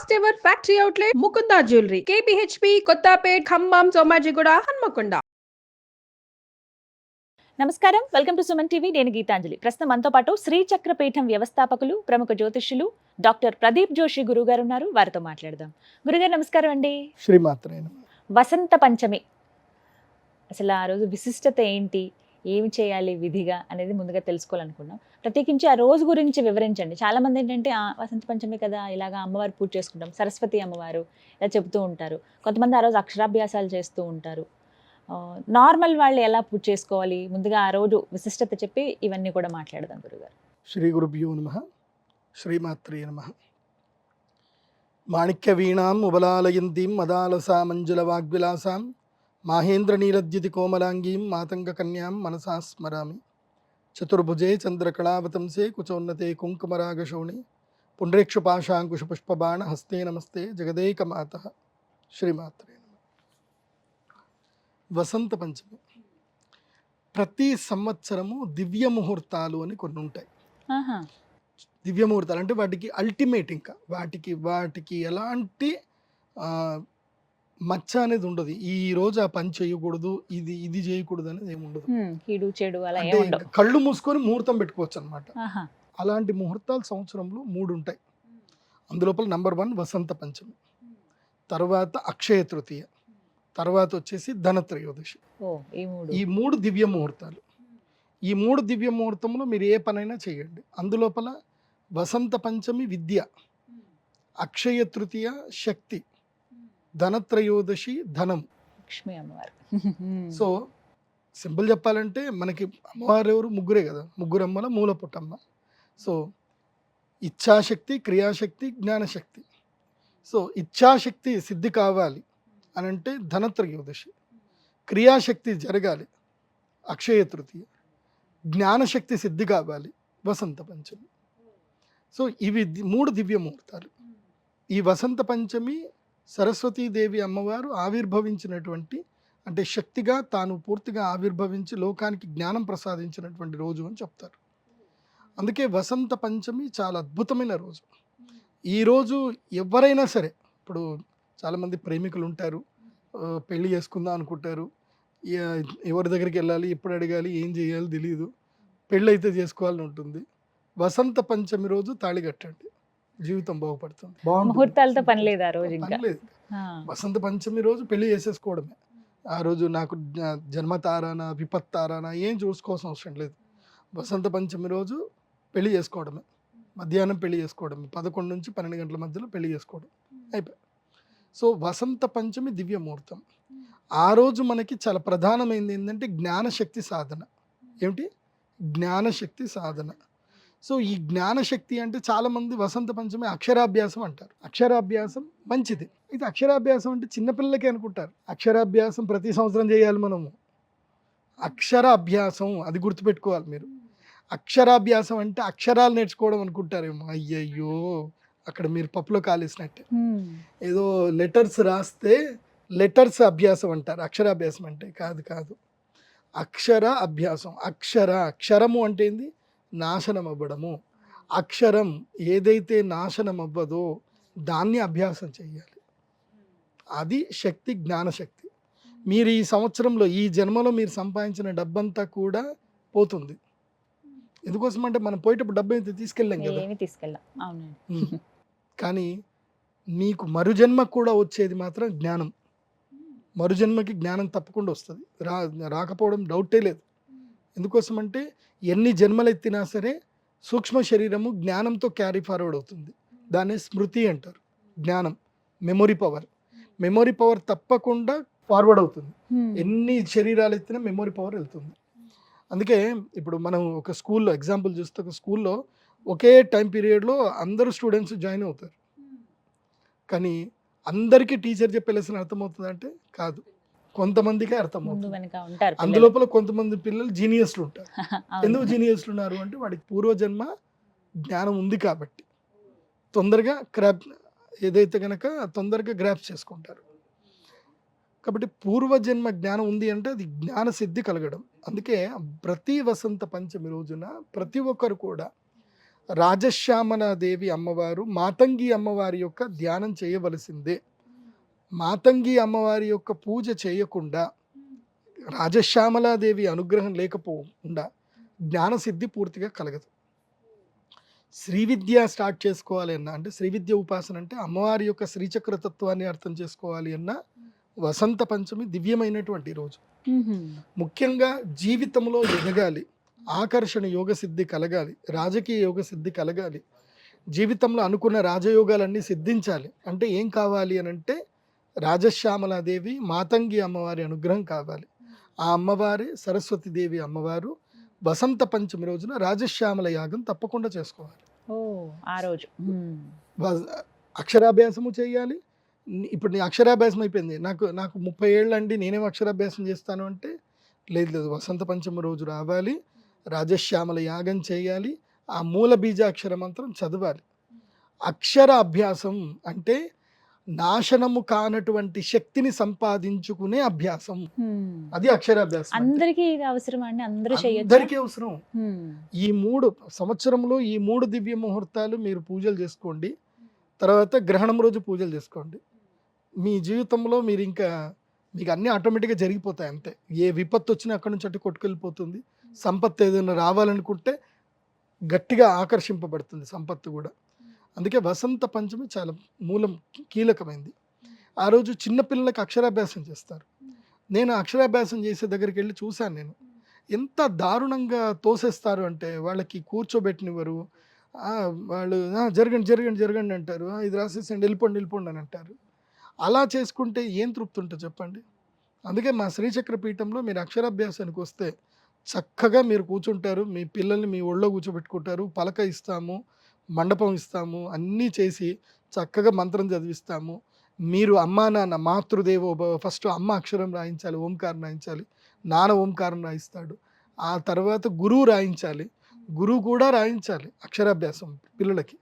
First ever factory outlet Mukunda jewellery KPHB Kothapet Khammam Somajiguda Hanamkonda. నమస్కారం, welcome to Suman TV. నేను గీతాంజలి. ప్రస్తుతం మనతో పాటు శ్రీచక్రపీఠం వ్యవస్థాపకులు, ప్రముఖ జ్యోతిష్యులు డాక్టర్ ప్రదీప్ జోషి గురుగారు ఉన్నారు. వారితో మాట్లాడదాం. గురుగారు నమస్కారం అండి. శ్రీమాత్రే నమః. వసంత పంచమి అసలు ఆ రోజు విశిష్టత ఏంటి, ఏమి చేయాలి విధిగా అనేది ముందుగా తెలుసుకోవాలనుకున్నాం. ప్రత్యేకించి ఆ రోజు గురించి వివరించండి. చాలా మంది ఏంటంటే వసంత పంచమి కదా, ఇలాగా అమ్మవారు పూజ చేసుకుంటాం, సరస్వతి అమ్మవారు ఇలా చెబుతూ ఉంటారు. కొంతమంది ఆ రోజు అక్షరాభ్యాసాలు చేస్తూ ఉంటారు. నార్మల్ వాళ్ళు ఎలా పూజ చేసుకోవాలి, ముందుగా ఆ రోజు విశిష్టత చెప్పి ఇవన్నీ కూడా మాట్లాడదాం గురుగారు. శ్రీ గురుభ్యో నమః. శ్రీమాత్రే నమః. మాణిక్య వీణాం ఉబలాలయంతీం మదాలసా మంజుల వాగ్విలాసాం మాహేంద్ర నీరద్యుతి కోమలాంగీం మాతంగ కన్యాం మనసా స్మరామి. చతుర్భుజే చంద్రకళావతంసే కుచోన్నతే కుంకుమరాగశోణి పుండ్రేక్షుపాశాంకుశపుష్పబాణ హస్తే నమస్తే జగదేకమాత. శ్రీమాత్రే నమః. వసంత పంచమి ప్రతి సంవత్సరము దివ్య ముహూర్తాలు అని కొన్ని ఉంటాయి. దివ్య ముహూర్తాలు అంటే వాటికి అల్టిమేట్, ఇంకా వాటికి ఎలాంటి మచ్చ అనేది ఉండదు. ఈ రోజు ఆ పని చేయకూడదు, ఇది చేయకూడదు అనేది ఏమి ఉండదు. కీడు చెడు అలా అంటే కళ్ళు మూసుకొని ముహూర్తం పెట్టుకోవచ్చు అనమాట. అలాంటి ముహూర్తాలు సంవత్సరంలో 3 ఉంటాయి. అందులోపల నంబర్ 1 వసంత పంచమి, తర్వాత అక్షయ తృతీయ, తర్వాత వచ్చేసి ధనత్రయోదశి. ఈ 3 దివ్య ముహూర్తాలు. ఈ 3 దివ్య ముహూర్తంలో మీరు ఏ పనైనా చేయండి. అందులోపల వసంత పంచమి విద్య, అక్షయ తృతీయ శక్తి, ధనత్రయోదశి ధనం, లక్ష్మీ అమ్మవారు. సో సింపుల్ చెప్పాలంటే మనకి అమ్మవారు ఎవరు? ముగ్గురే కదా, ముగ్గురు అమ్మల మూల పుట్టమ్మ. సో ఇచ్ఛాశక్తి, క్రియాశక్తి, జ్ఞానశక్తి. సో ఇచ్ఛాశక్తి సిద్ధి కావాలి అని అంటే ధనత్రయోదశి, క్రియాశక్తి జరగాలి అక్షయ తృతీయ, జ్ఞానశక్తి సిద్ధి కావాలి వసంత పంచమి. సో ఇవి 3 దివ్య ముహూర్తాలు. ఈ వసంత పంచమి సరస్వతీదేవి అమ్మవారు ఆవిర్భవించినటువంటి, అంటే శక్తిగా తాను పూర్తిగా ఆవిర్భవించి లోకానికి జ్ఞానం ప్రసాదించినటువంటి రోజు అని చెప్తారు. అందుకే వసంత పంచమి చాలా అద్భుతమైన రోజు. ఈరోజు ఎవరైనా సరే, ఇప్పుడు చాలామంది ప్రేమికులు ఉంటారు, పెళ్ళి చేసుకుందాం అనుకుంటారు, ఎవరి దగ్గరికి వెళ్ళాలి, ఎప్పుడు అడగాలి, ఏం చేయాలి తెలియదు, పెళ్ళి అయితే చేసుకోవాలని ఉంటుంది. వసంత పంచమి రోజు తాళి కట్టండి, జీవితం బాగుపడుతుంది. ముహూర్తాలతో పని లేదు ఆ రోజు, ఇంకా పని లేదు. వసంత పంచమి రోజు పెళ్లి చేసేసుకోవడమే. ఆ రోజు నాకు జన్మతారానా విపత్తారానా ఏం చూసుకోవాల్సిన అవసరం లేదు. వసంత పంచమి రోజు పెళ్లి చేసుకోవడమే, మధ్యాహ్నం పెళ్లి చేసుకోవడమే, 11 నుంచి 12 గంటల మధ్యలో పెళ్లి చేసుకోవడం అయిపోయి. సో వసంత పంచమి దివ్య ముహూర్తం. ఆ రోజు మనకి చాలా ప్రధానమైనది ఏంటంటే జ్ఞానశక్తి సాధన. ఏమిటి? జ్ఞానశక్తి సాధన. సో ఈ జ్ఞానశక్తి అంటే చాలామంది వసంత పంచమి అక్షరాభ్యాసం అంటారు. అక్షరాభ్యాసం మంచిది. అయితే అక్షరాభ్యాసం అంటే చిన్నపిల్లలకే అనుకుంటారు. అక్షరాభ్యాసం ప్రతి సంవత్సరం చేయాలి మనము. అక్షర అభ్యాసం అది గుర్తుపెట్టుకోవాలి మీరు. అక్షరాభ్యాసం అంటే అక్షరాలు నేర్చుకోవడం అనుకుంటారేమో. అయ్యయ్యో, అక్కడ మీరు పప్పులో కాలేసినట్టే. ఏదో లెటర్స్ రాస్తే లెటర్స్ అభ్యాసం అంటారు, అక్షరాభ్యాసం అంటే కాదు. అక్షర అభ్యాసం. అక్షరము అంటే ఏంది? నాశనం అవ్వడము. అక్షరం ఏదైతే నాశనం అవ్వదో దాన్ని అభ్యాసం చేయాలి. అది శక్తి, జ్ఞానశక్తి. మీరు ఈ సంవత్సరంలో, ఈ జన్మలో మీరు సంపాదించిన డబ్బంతా కూడా పోతుంది. ఎందుకోసం అంటే మనం పోయేటప్పుడు డబ్బు అయితే తీసుకెళ్ళాం కదా, కానీ నీకు మరుజన్మకు కూడా వచ్చేది మాత్రం జ్ఞానం. మరుజన్మకి జ్ఞానం తప్పకుండా వస్తుంది, రాకపోవడం డౌటే లేదు. ఎందుకోసం అంటే ఎన్ని జన్మలు ఎత్తినా సరే సూక్ష్మ శరీరము జ్ఞానంతో క్యారీ ఫార్వర్డ్ అవుతుంది. దాన్ని స్మృతి అంటారు. జ్ఞానం, మెమొరీ పవర్ తప్పకుండా ఫార్వర్డ్ అవుతుంది. ఎన్ని శరీరాలు ఎత్తినా మెమొరీ పవర్ వెళ్తుంది. అందుకే ఇప్పుడు మనం ఒక స్కూల్లో ఎగ్జాంపుల్ చూస్తే, ఒక స్కూల్లో ఒకే టైం పీరియడ్లో అందరూ స్టూడెంట్స్ జాయిన్ అవుతారు, కానీ అందరికీ టీచర్ చెప్పే లెసన్ అర్థమవుతుంది అంటే కాదు, కొంతమందికే అర్థమవుతుంది. అందులోపల కొంతమంది పిల్లలు జీనియస్లు ఉంటారు. ఎందుకు జీనియస్లు ఉన్నారు అంటే వాడికి పూర్వజన్మ జ్ఞానం ఉంది కాబట్టి తొందరగా ఏదైతే కనుక తొందరగా గ్రాప్ చేసుకుంటారు. కాబట్టి పూర్వజన్మ జ్ఞానం ఉంది అంటే అది జ్ఞాన సిద్ధి కలగడం. అందుకే ప్రతి వసంత పంచమి రోజున ప్రతి ఒక్కరు కూడా రాజశ్యామలాదేవి అమ్మవారు మాతంగి అమ్మవారి యొక్క ధ్యానం చేయవలసిందే. మాతంగి అమ్మవారి యొక్క పూజ చేయకుండా, రాజశ్యామలాదేవి అనుగ్రహం లేకపోకుండా జ్ఞానసిద్ధి పూర్తిగా కలగదు. శ్రీ విద్య స్టార్ట్ చేసుకోవాలి అన్న, అంటే శ్రీ విద్య ఉపాసన అంటే అమ్మవారి యొక్క శ్రీచక్ర తత్వాన్ని అర్థం చేసుకోవాలి అన్న వసంత పంచమి దివ్యమైనటువంటి రోజు. ముఖ్యంగా జీవితంలో ఎదగాలి, ఆకర్షణ యోగ సిద్ధి కలగాలి, రాజకీయ యోగ సిద్ధి కలగాలి, జీవితంలో అనుకున్న రాజయోగాలన్నీ సిద్ధించాలి అంటే ఏం కావాలి అని అంటే రాజశ్యామలాదేవి మాతంగి అమ్మవారి అనుగ్రహం కావాలి. ఆ అమ్మవారి సరస్వతీదేవి అమ్మవారు వసంత పంచమి రోజున రాజశ్యామల యాగం తప్పకుండా చేసుకోవాలి. ఆ రోజు అక్షరాభ్యాసము చేయాలి. ఇప్పుడు నీ అక్షరాభ్యాసం అయిపోయింది, నాకు 30 ఏళ్ళు అండి, నేనేం అక్షరాభ్యాసం చేస్తాను అంటే లేదు, వసంత పంచమి రోజు రావాలి, రాజశ్యామల యాగం చేయాలి, ఆ మూల బీజాక్షర మంత్రం చదవాలి. అక్షర అభ్యాసం అంటే నాశనము కానటువంటి శక్తిని సంపాదించుకునే అభ్యాసం, అది అక్షరాభ్యాసం. అందరికీ అవసరం అండి, అందరికీ అవసరం. ఈ 3 సంవత్సరంలో ఈ 3 దివ్య ముహూర్తాలు మీరు పూజలు చేసుకోండి, తర్వాత గ్రహణం రోజు పూజలు చేసుకోండి. మీ జీవితంలో మీకు అన్నీ ఆటోమేటిక్గా జరిగిపోతాయి అంతే. ఏ విపత్తు వచ్చినా అక్కడి నుంచి అటు కొట్టుకెళ్ళిపోతుంది. సంపత్తు ఏదైనా రావాలనుకుంటే గట్టిగా ఆకర్షింపబడుతుంది సంపత్తు కూడా. అందుకే వసంత పంచమి చాలా కీలకమైంది. ఆ రోజు చిన్నపిల్లలకి అక్షరాభ్యాసం చేస్తారు. నేను అక్షరాభ్యాసం చేసే దగ్గరికి వెళ్ళి చూశాను. నేను ఎంత దారుణంగా తోసేస్తారు అంటే వాళ్ళకి కూర్చోబెట్టినవారు, వాళ్ళు జరగండి అంటారు, ఇది రాసేసండి వెళ్ళిపోండి అని అంటారు. అలా చేసుకుంటే ఏం తృప్తి ఉంటుంది చెప్పండి. అందుకే మా శ్రీచక్ర పీఠంలో మీరు అక్షరాభ్యాసానికి వస్తే చక్కగా మీరు కూర్చుంటారు, మీ పిల్లల్ని మీ ఒళ్ళో కూర్చోబెట్టుకుంటారు, పలక ఇస్తాము, మండపం ఇస్తాము, అన్నీ చేసి చక్కగా మంత్రం చదివిస్తాము. మీరు అమ్మా నాన్న మాతృదేవో ఫస్ట్ అమ్మ అక్షరం రాయించాలి, ఓంకారం రాయించాలి, నాన్న ఓంకారం రాయిస్తాడు, ఆ తర్వాత గురువు రాయించాలి, గురువు కూడా రాయించాలి అక్షరాభ్యాసం పిల్లలకి.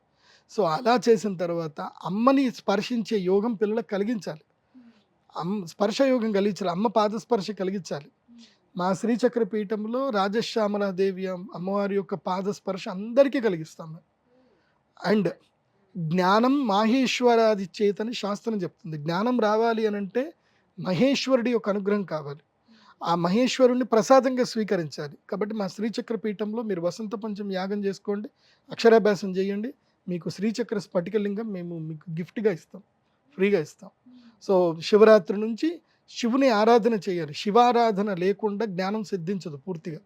సో అలా చేసిన తర్వాత అమ్మని స్పర్శించే యోగం పిల్లలకు కలిగించాలి, స్పర్శ యోగం కలిగించాలి, అమ్మ పాదస్పర్శ కలిగించాలి. మా శ్రీచక్ర పీఠంలో రాజశ్యామలాదేవి అమ్మవారి యొక్క పాదస్పర్శ అందరికీ కలిగిస్తాము. అండ్ జ్ఞానం మాహేశ్వరాది చేతని శాస్త్రం చెప్తుంది. జ్ఞానం రావాలి అని అంటే మహేశ్వరుడి యొక్క అనుగ్రహం కావాలి, ఆ మహేశ్వరుణ్ణి ప్రసాదంగా స్వీకరించాలి. కాబట్టి మా శ్రీచక్ర పీఠంలో మీరు వసంత పంచమి యాగం చేసుకోండి, అక్షరాభ్యాసం చేయండి, మీకు శ్రీచక్ర స్ఫటికలింగం మేము మీకు గిఫ్ట్గా ఇస్తాం, ఫ్రీగా ఇస్తాం. సో శివరాత్రి నుంచి శివుని ఆరాధన చేయాలి. శివారాధన లేకుండా జ్ఞానం సిద్ధించదు పూర్తిగా.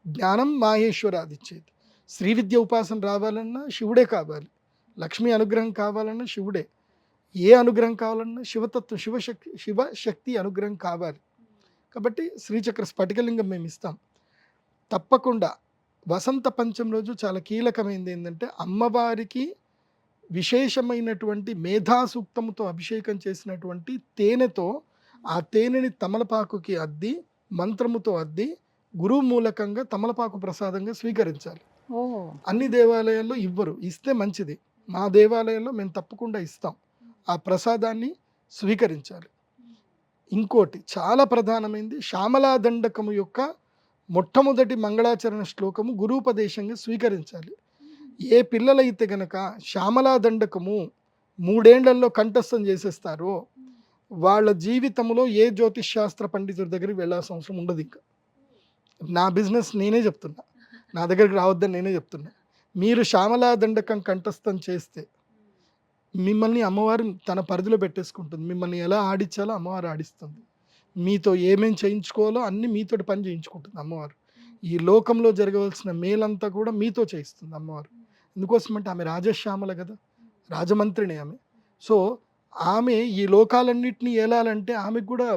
జ్ఞానం మాహేశ్వరాది చేతి. శ్రీ విద్య ఉపాసన రావాలన్నా శివుడే కావాలి, లక్ష్మీ అనుగ్రహం కావాలన్నా శివుడే, ఏ అనుగ్రహం కావాలన్నా శివతత్వం శివశక్తి అనుగ్రహం కావాలి. కాబట్టి శ్రీచక్ర స్ఫటికలింగం మేము ఇస్తాం తప్పకుండా. వసంత పంచమి రోజు చాలా కీలకమైనది ఏంటంటే అమ్మవారికి విశేషమైనటువంటి మేధాసూక్తముతో అభిషేకం చేసినటువంటి తేనెతో, ఆ తేనెని తమలపాకుకి అద్ది మంత్రముతో అద్ది గురువు మూలకంగా తమలపాకు ప్రసాదంగా స్వీకరించాలి. అన్ని దేవాలయాల్లో ఇవ్వరు, ఇస్తే మంచిది. మా దేవాలయంలో మేము తప్పకుండా ఇస్తాం, ఆ ప్రసాదాన్ని స్వీకరించాలి. ఇంకోటి చాలా ప్రధానమైనది, శ్యామలా దండకము యొక్క మొట్టమొదటి మంగళాచరణ శ్లోకము గురూపదేశంగా స్వీకరించాలి. ఏ పిల్లలైతే గనక శ్యామలా దండకము 3 ఏళ్లలో కంఠస్థం చేసేస్తారో వాళ్ళ జీవితంలో ఏ జ్యోతిష్ శాస్త్ర పండితుడి దగ్గరికి వెళ్ళాల్సిన అవసరం ఉండదు. ఇంకా నా బిజినెస్ నేనే చెప్తున్నా, నా దగ్గరికి రావద్దని నేనే చెప్తున్నా. మీరు శ్యామలా దండకం కంఠస్థం చేస్తే మిమ్మల్ని అమ్మవారు తన పరిధిలో పెట్టేసుకుంటుంది. మిమ్మల్ని ఎలా ఆడించాలో అమ్మవారు ఆడిస్తుంది, మీతో ఏమేం చేయించుకోవాలో అన్నీ మీతోటి పని చేయించుకుంటుంది అమ్మవారు. ఈ లోకంలో జరగవలసిన మేలంతా కూడా మీతో చేయిస్తుంది అమ్మవారు. ఎందుకోసమంటే ఆమె రాజశ్యామల కదా, రాజమంత్రిని ఆమె. సో ఆమె ఈ లోకాలన్నింటినీ ఏలాలంటే ఆమెకు కూడా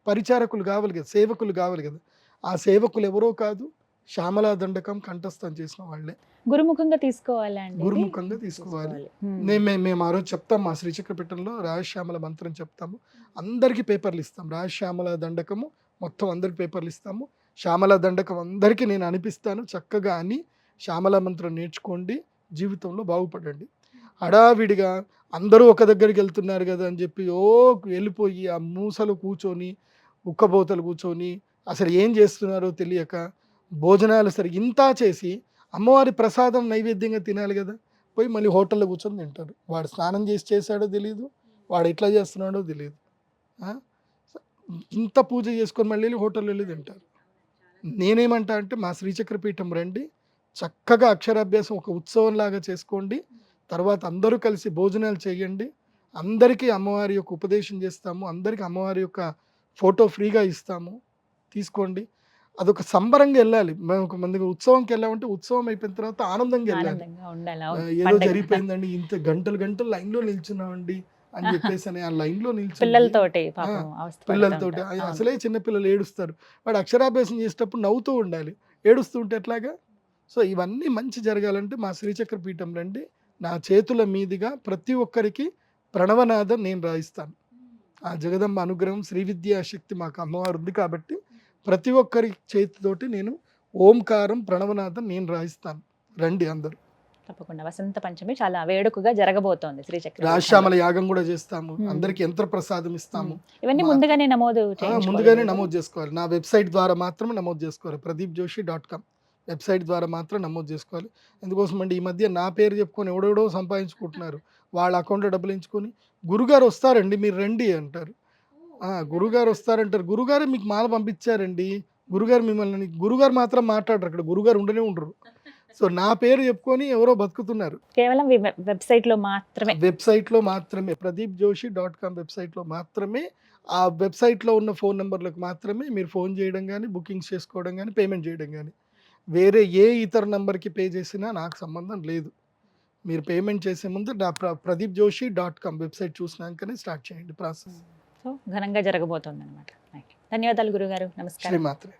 పరిచారకులు కావాలి కదా, సేవకులు కావాలి కదా. ఆ సేవకులు ఎవరో కాదు, శ్యామలా దండకం కంఠస్థం చేసిన వాళ్ళే. గురుముఖంగా తీసుకోవాలి, గురుముఖంగా తీసుకోవాలి. మేము ఆ రోజు చెప్తాం, మా శ్రీచక్ర పీఠంలో రాజశ్యామల మంత్రం చెప్తాము, అందరికీ పేపర్లు ఇస్తాం. రాజశ్యామల దండకము మొత్తం అందరికి పేపర్లు ఇస్తాము. శ్యామల దండకం అందరికీ నేను అనిపిస్తాను, చక్కగా అని శ్యామల మంత్రం నేర్చుకోండి, జీవితంలో బాగుపడండి. హడావిడిగా అందరూ ఒక దగ్గరికి వెళ్తున్నారు కదా అని చెప్పి వెళ్ళిపోయి ఆ మూసలు కూర్చొని ఉక్కబోతలు కూర్చొని అసలు ఏం చేస్తున్నారో తెలియక భోజనాలు సరి ఇంత చేసి అమ్మవారి ప్రసాదం నైవేద్యంగా తినాలి కదా, పోయి మళ్ళీ హోటల్లో కూర్చొని తింటారు. వాడు స్నానం చేసి చేశాడో తెలియదు, వాడు ఎట్లా చేస్తున్నాడో తెలియదు. ఇంత పూజ చేసుకొని మళ్ళీ వెళ్ళి హోటల్లో వెళ్ళి తింటారు. నేనేమంటా అంటే మా శ్రీచక్రపీఠం రండి, చక్కగా అక్షరాభ్యాసం ఒక ఉత్సవంలాగా చేసుకోండి, తర్వాత అందరూ కలిసి భోజనాలు చేయండి, అందరికీ అమ్మవారి యొక్క ఉపదేశం చేస్తాము, అందరికీ అమ్మవారి యొక్క ఫోటో ఫ్రీగా ఇస్తాము, తీసుకోండి. అదొక సంబరంగా వెళ్ళాలి. మేము ఒక మంది ఉత్సవంకి వెళ్ళామంటే ఉత్సవం అయిపోయిన తర్వాత ఆనందంగా వెళ్ళాలి. ఆనందంగా ఉండాలి. ఏదో పండగ. జరిగిపోయిందండి, ఇంత గంటలు గంటలు లైన్లో నిల్చున్నామండి అని చెప్పేసి అని ఆ లైన్లో నిల్చుని పిల్లలతోటి పాపం అవస్థ పడుతూ పిల్లలతోటి ఉంటారు. అవును. అసలే చిన్నపిల్లలు ఏడుస్తారు. వాడు అక్షరాభ్యాసం చేసేటప్పుడు నవ్వుతూ ఉండాలి, ఏడుస్తూ ఉంటే ఎట్లాగా? సో ఇవన్నీ మంచి జరగాలంటే మా శ్రీచక్ర పీఠం రండి, నా చేతుల మీదుగా ప్రతి ఒక్కరికి ప్రణవనాదం నేను రాయిస్తాను. ఆ జగదంబ అనుగ్రహం శ్రీ విద్యా శక్తి మాకు అమ్మవారు ఉంది కాబట్టి ప్రతి ఒక్కరి చేతితోటి నేను ఓంకారం ప్రణవనాదం నేను రాయిస్తాను. రండి అందరూ. తప్పకుండా వసంత పంచమి చాలా వేడుకగా జరగబోతోంది శ్రీచక్ర రాశ్యామల యాగం కూడా చేస్తాము, అందరికి యంత్ర ప్రసాదం ఇస్తాము. ఇవన్నీ ముందుగానే నమోదు చేయించుకోవాలి. ముందుగానే నమోదు చేసుకోవాలి. నా వెబ్సైట్ ద్వారా మాత్రమే నమోదు చేసుకోవాలి, pradeepjoshi.com వెబ్సైట్ ద్వారా మాత్రం నమోదు చేసుకోవాలి. ఎందుకోసం అంటే ఈ మధ్య నా పేరు చెప్పుకొని ఎవడెవడో సంపాదించుకుంటున్నారు, వాళ్ళ అకౌంట్లో డబ్బులు ఎంచుకొని గురుగారు వస్తారండి మీరు రండి అంటారు. గురుగారు వస్తారంటారు, గురుగారే మీకు మాల పంపించారండి, గురుగారు మిమ్మల్ని, గురుగారు మాత్రం మాట్లాడరు, అక్కడ గురుగారు ఉండనే ఉండరు. సో నా పేరు చెప్పుకొని ఎవరో బతుకుతున్నారు. కేవలం వెబ్సైట్లో మాత్రమే, వెబ్సైట్లో మాత్రమే pradeepjoshi.com వెబ్సైట్లో మాత్రమే, ఆ వెబ్సైట్లో ఉన్న ఫోన్ నెంబర్లకు మాత్రమే మీరు ఫోన్ చేయడం కానీ, బుకింగ్స్ చేసుకోవడం కానీ, పేమెంట్ చేయడం కానీ. వేరే ఏ ఇతర నెంబర్కి పే చేసినా నాకు సంబంధం లేదు. మీరు పేమెంట్ చేసే ముందు నా pradeepjoshi.com వెబ్సైట్ చూసినాకనే స్టార్ట్ చేయండి ప్రాసెస్. సో ఘనంగా జరగబోతోంది అనమాట. ధన్యవాదాలు గురుగారు. నమస్కారం. శ్రీమాత్రే.